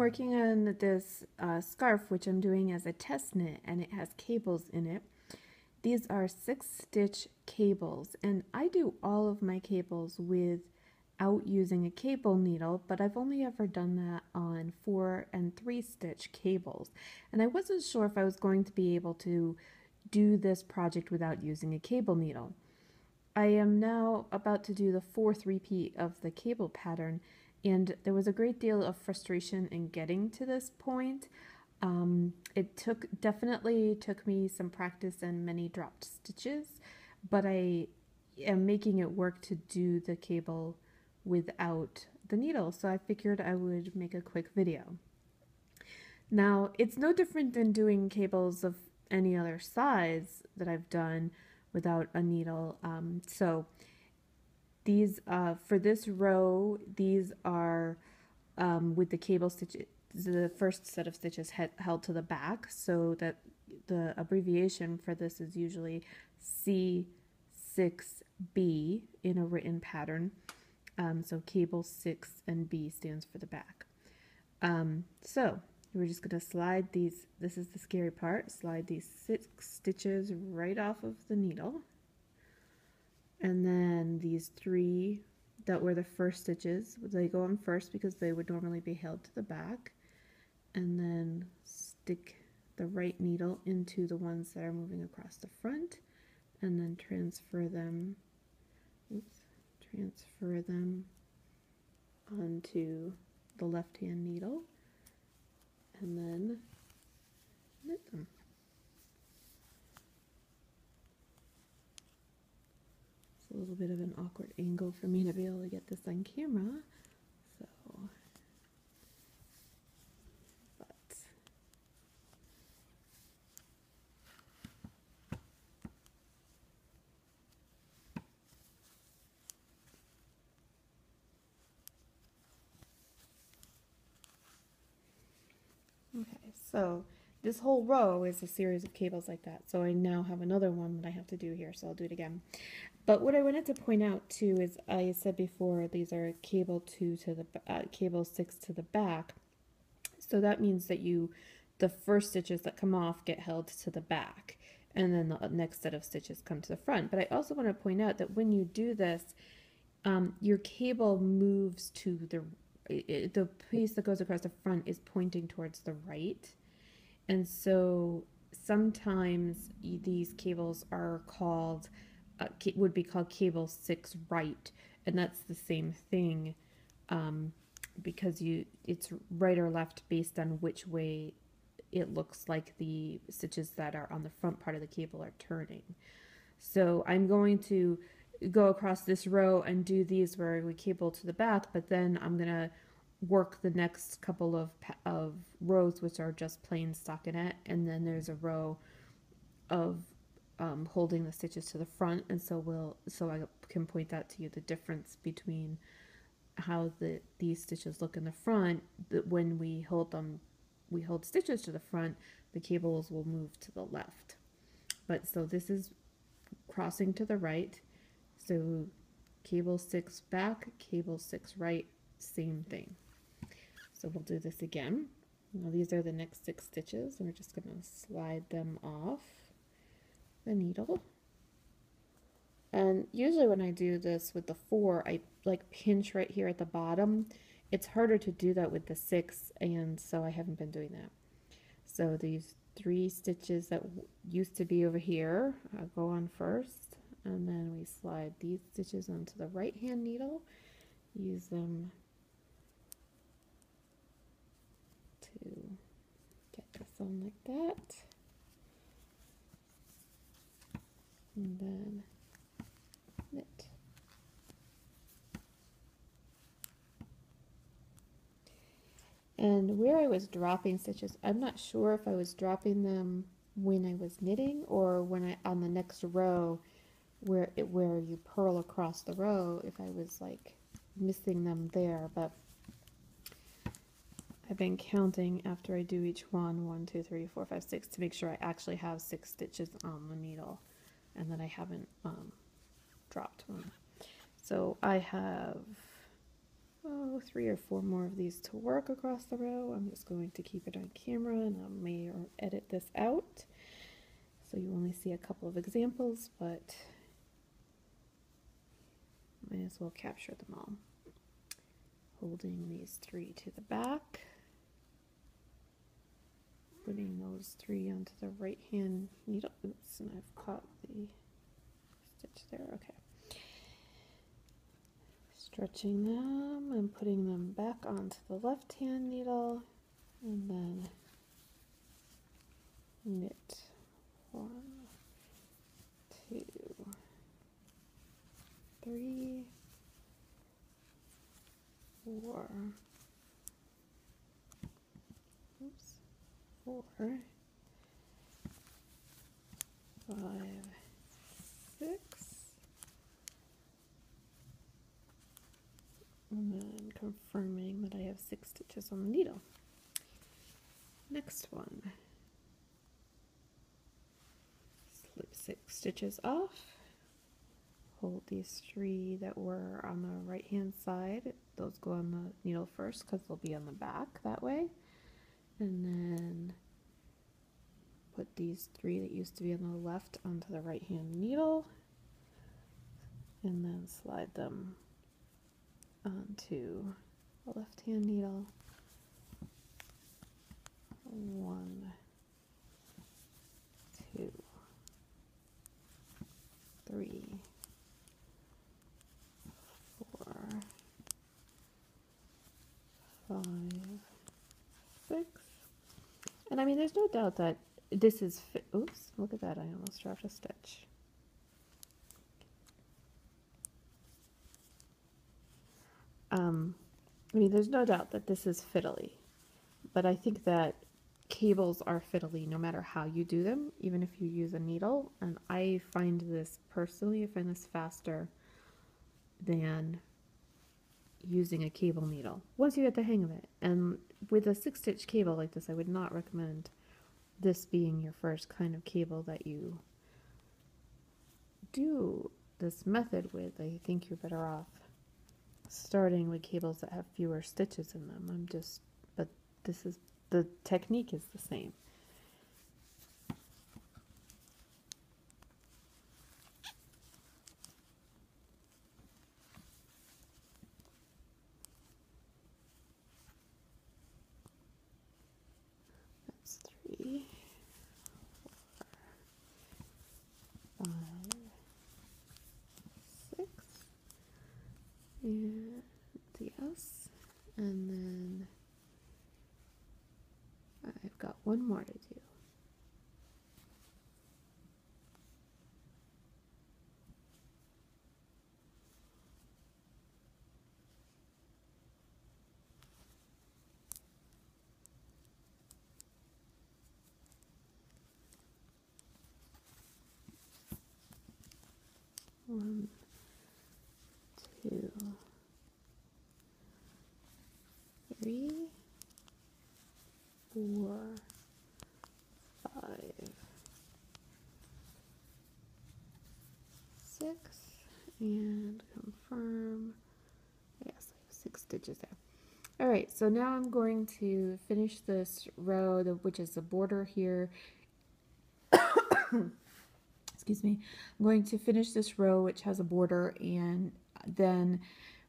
working on this scarf, which I'm doing as a test knit, and it has cables in it. These are 6-stitch cables, and I do all of my cables without using a cable needle, but I've only ever done that on 4 and 3-stitch cables. And I wasn't sure if I was going to be able to do this project without using a cable needle. I am now about to do the 4th repeat of the cable pattern, and there was a great deal of frustration in getting to this point. It definitely took me some practice and many dropped stitches, but I am making it work to do the cable without the needle, so I figured I would make a quick video. Now, it's no different than doing cables of any other size that I've done without a needle. So these, for this row, these are with the cable stitches, the first set of stitches held to the back, so that the abbreviation for this is usually C6B in a written pattern. So cable 6 and B stands for the back. So we're just going to slide these, this is the scary part, slide these 6 stitches right off of the needle. And then these 3 that were the first stitches, they go on first because they would normally be held to the back. And then stick the right needle into the ones that are moving across the front, and then transfer them onto the left-hand needle, and then knit them. It's a little bit of an awkward angle for me to be able to get this on camera, so okay, so this whole row is a series of cables like that. So I now have another one that I have to do here, so I'll do it again. But what I wanted to point out too is, I said before, these are cable 2 to the cable 6 to the back. So that means that the first stitches that come off get held to the back, and then the next set of stitches come to the front. But I also want to point out that when you do this, your cable moves to the piece that goes across the front is pointing towards the right, and so sometimes these cables are called would be called cable 6 right, and that's the same thing, because it's right or left based on which way it looks like the stitches that are on the front part of the cable are turning. So I'm going to go across this row and do these where we cable to the back, but then I'm gonna work the next couple of rows which are just plain stockinette, and then there's a row of holding the stitches to the front, and so I can point out to you the difference between how these stitches look in the front. That when we hold stitches to the front, the cables will move to the left. But so this is crossing to the right, so cable 6 back, cable 6 right, same thing. So we'll do this again. Now these are the next 6 stitches, and we're just going to slide them off the needle. And usually when I do this with the 4, I like pinch right here at the bottom. It's harder to do that with the 6, and so I haven't been doing that. So these 3 stitches that used to be over here go on first, and then we slide these stitches onto the right hand needle, use them to get this on like that, and then knit. And where I was dropping stitches, I'm not sure if I was dropping them when I was knitting or when on the next row where you purl across the row, if I was like missing them there, but I've been counting after I do each one, 1, 2, 3, 4, 5, 6, to make sure I actually have 6 stitches on the needle and that I haven't dropped one. So I have 3 or 4 more of these to work across the row. I'm just going to keep it on camera and I may edit this out. So you only see a couple of examples, but might as well capture them all. Holding these 3 to the back. Putting those 3 onto the right hand needle. Oops, and I've caught the stitch there. Okay. Stretching them and putting them back onto the left hand needle, and then knit 1, 2, 3, 4, oops, 4, 5, 6, and then confirming that I have 6 stitches on the needle. Next one, slip 6 stitches off, hold these 3 that were on the right hand side, those go on the needle first because they'll be on the back that way, and then put these 3 that used to be on the left onto the right hand needle, and then slide them onto the left hand needle. 1, 2, 3, 4, 5, 6. And I mean, there's no doubt that this is oops, look at that, I almost dropped a stitch. I mean, there's no doubt that this is fiddly, but I think that cables are fiddly no matter how you do them, even if you use a needle, and I find this personally, I find this faster than using a cable needle once you get the hang of it. And with a 6-stitch cable like this, I would not recommend this being your first kind of cable that you do this method with. I think you're better off starting with cables that have fewer stitches in them. But this is, the technique is the same. That's 3, 4, 5, 6, and yes, and then I've got 1 more to do. One, 2, 3, 4, 5, 6, and confirm. Yes, I have 6 stitches there. All right, so now I'm going to finish this row, which is the border here. Excuse me. I'm going to finish this row, which has a border, and then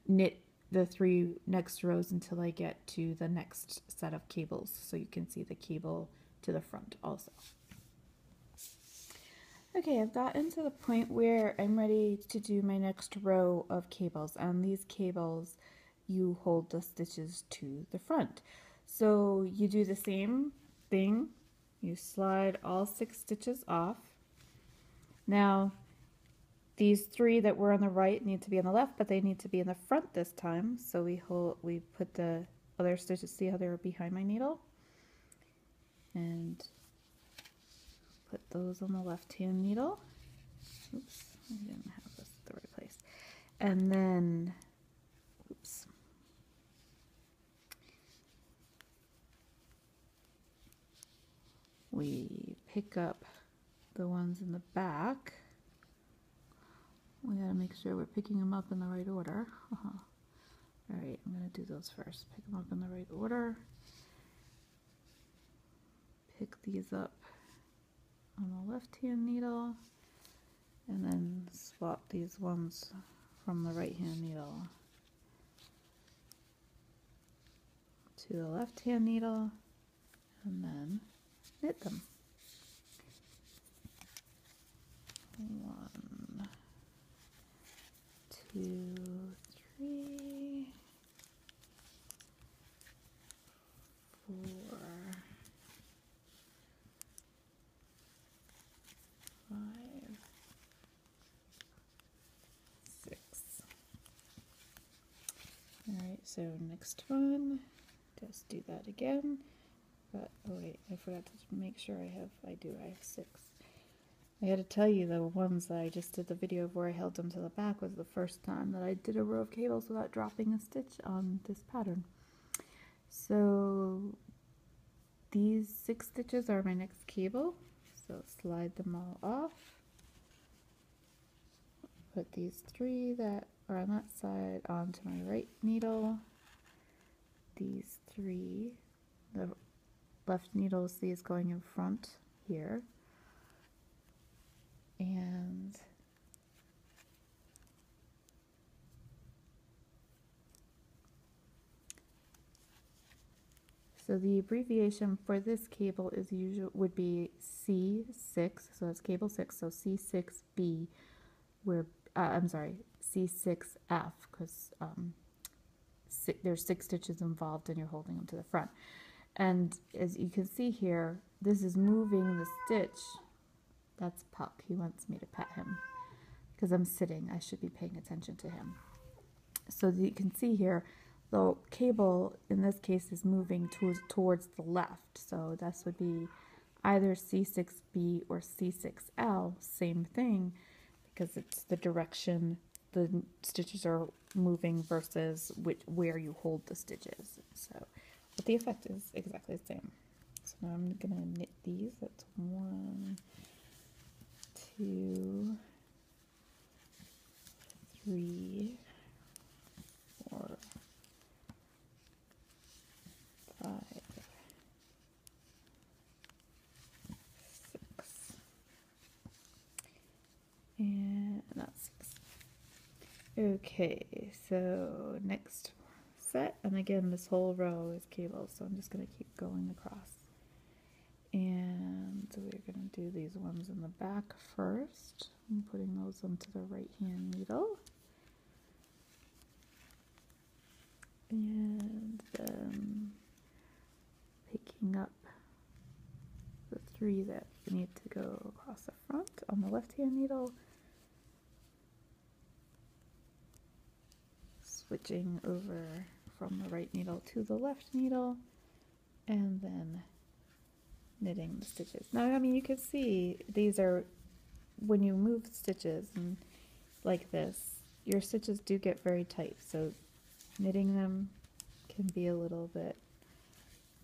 knit the 3 next rows until I get to the next set of cables, so you can see the cable to the front also. Okay, I've gotten to the point where I'm ready to do my next row of cables, and these cables you hold the stitches to the front. So you do the same thing, you slide all 6 stitches off. Now these 3 that were on the right need to be on the left, but they need to be in the front this time. So we put the other stitches, see how they're behind my needle, and put those on the left hand needle. Oops, I didn't have this at the right place. And then, oops. We pick up the ones in the back. We gotta make sure we're picking them up in the right order. Alright, I'm going to do those first. Pick them up in the right order. Pick these up on the left-hand needle, and then swap these ones from the right-hand needle to the left-hand needle, and then knit them. 1, 2, 3, 4, 5, 6. Alright, so next one, just do that again. But, oh wait, I forgot to make sure I have 6. I had to tell you the ones that I just did the video of where I held them to the back was the first time that I did a row of cables without dropping a stitch on this pattern. So these 6 stitches are my next cable, so slide them all off. Put these 3 that are on that side onto my right needle. These 3, the left needle see is going in front here. And so the abbreviation for this cable is would be C6, so that's cable 6, so C6B, where I'm sorry, C6F, because there's 6 stitches involved and you're holding them to the front. And as you can see here, this is moving the stitch. That's Puck. He wants me to pet him because I'm sitting. I should be paying attention to him. So you can see here, the cable in this case is moving towards the left. So this would be either C6B or C6L, same thing, because it's the direction the stitches are moving versus where you hold the stitches. So, but the effect is exactly the same. So now I'm gonna knit these. That's 1, 2, 3, 4, 5, 6, and that's 6. Okay, so next set, and again this whole row is cables, so I'm just going to keep going across. And we're going to do these ones in the back first. I'm putting those onto the right hand needle. And then picking up the 3 that need to go across the front on the left hand needle. Switching over from the right needle to the left needle. And then knitting the stitches. Now, I mean, you can see these are, when you move stitches and like this, your stitches do get very tight, so knitting them can be a little bit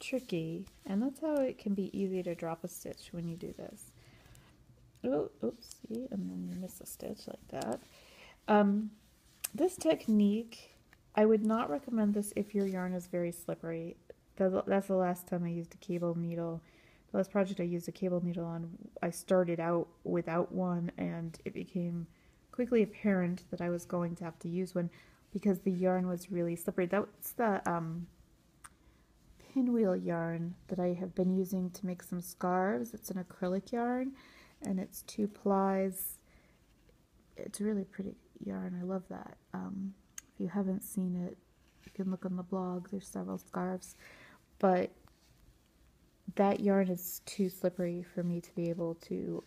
tricky, and that's how it can be easy to drop a stitch when you do this. Oh, oops, see, and then you miss a stitch like that. This technique, I would not recommend this if your yarn is very slippery. That's the last time I used a cable needle. The last project I used a cable needle on, I started out without one, and it became quickly apparent that I was going to have to use one because the yarn was really slippery. That's the pinwheel yarn that I have been using to make some scarves. It's an acrylic yarn, and it's 2 plies. It's a really pretty yarn. I love that. If you haven't seen it, you can look on the blog. There's several scarves, but that yarn is too slippery for me to be able to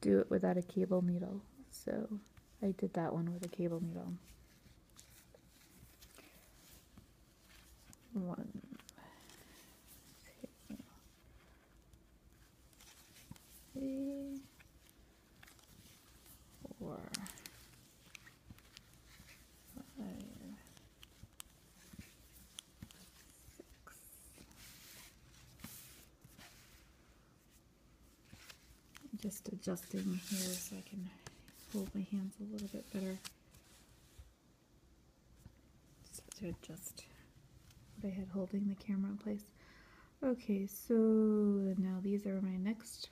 do it without a cable needle. So I did that one with a cable needle. 1, 2, 3, 4, 5, 6. Just adjusting here so I can hold my hands a little bit better. to adjust what I had holding the camera in place. Okay, so now these are my next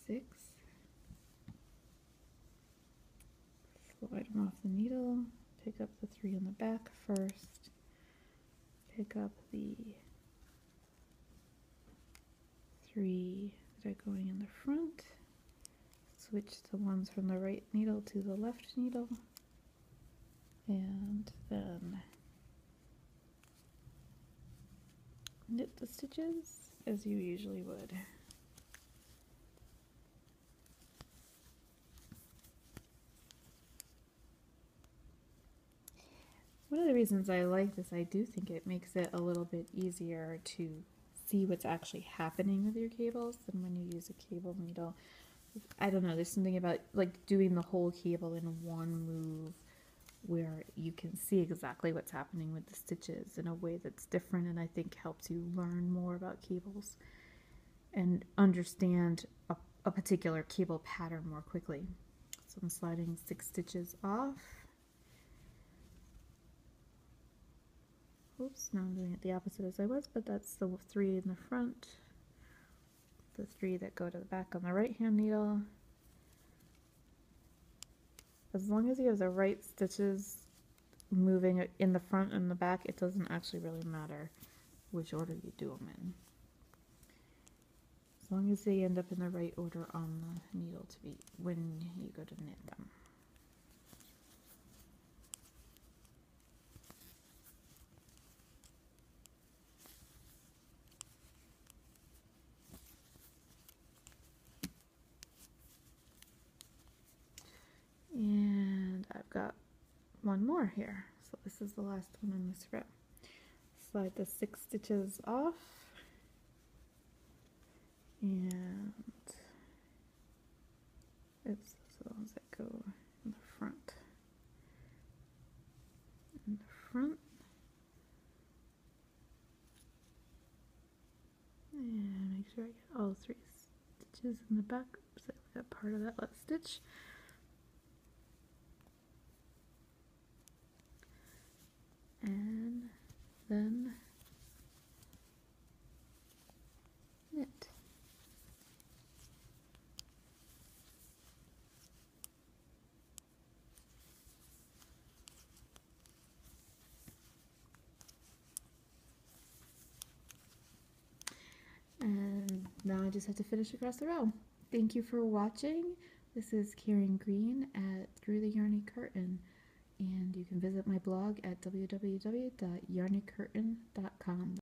6. Slide them off the needle, pick up the 3 on the back first, pick up the 3 that are going in the front, switch the ones from the right needle to the left needle, and then knit the stitches as you usually would. One of the reasons I like this, I do think it makes it a little bit easier to see what's actually happening with your cables than when you use a cable needle. I don't know, there's something about like doing the whole cable in one move where you can see exactly what's happening with the stitches in a way that's different, and I think helps you learn more about cables and understand a particular cable pattern more quickly. So I'm sliding 6 stitches off. Oops, now I'm doing it the opposite as I was, but that's the 3 in the front, the 3 that go to the back on the right hand needle. As long as you have the right stitches moving in the front and the back, it doesn't actually really matter which order you do them in. As long as they end up in the right order on the needle to be when you go to knit them. And I've got one more here, so this is the last one in this row. Slide the 6 stitches off, and it's the ones that go in the front. In the front, and make sure I get all 3 stitches in the back. Oops, I got part of that last stitch. And then knit. And now I just have to finish across the row. Thank you for watching. This is Karen Green at Through the Yarny Curtain, and you can visit my blog at www.yarnycurtain.com.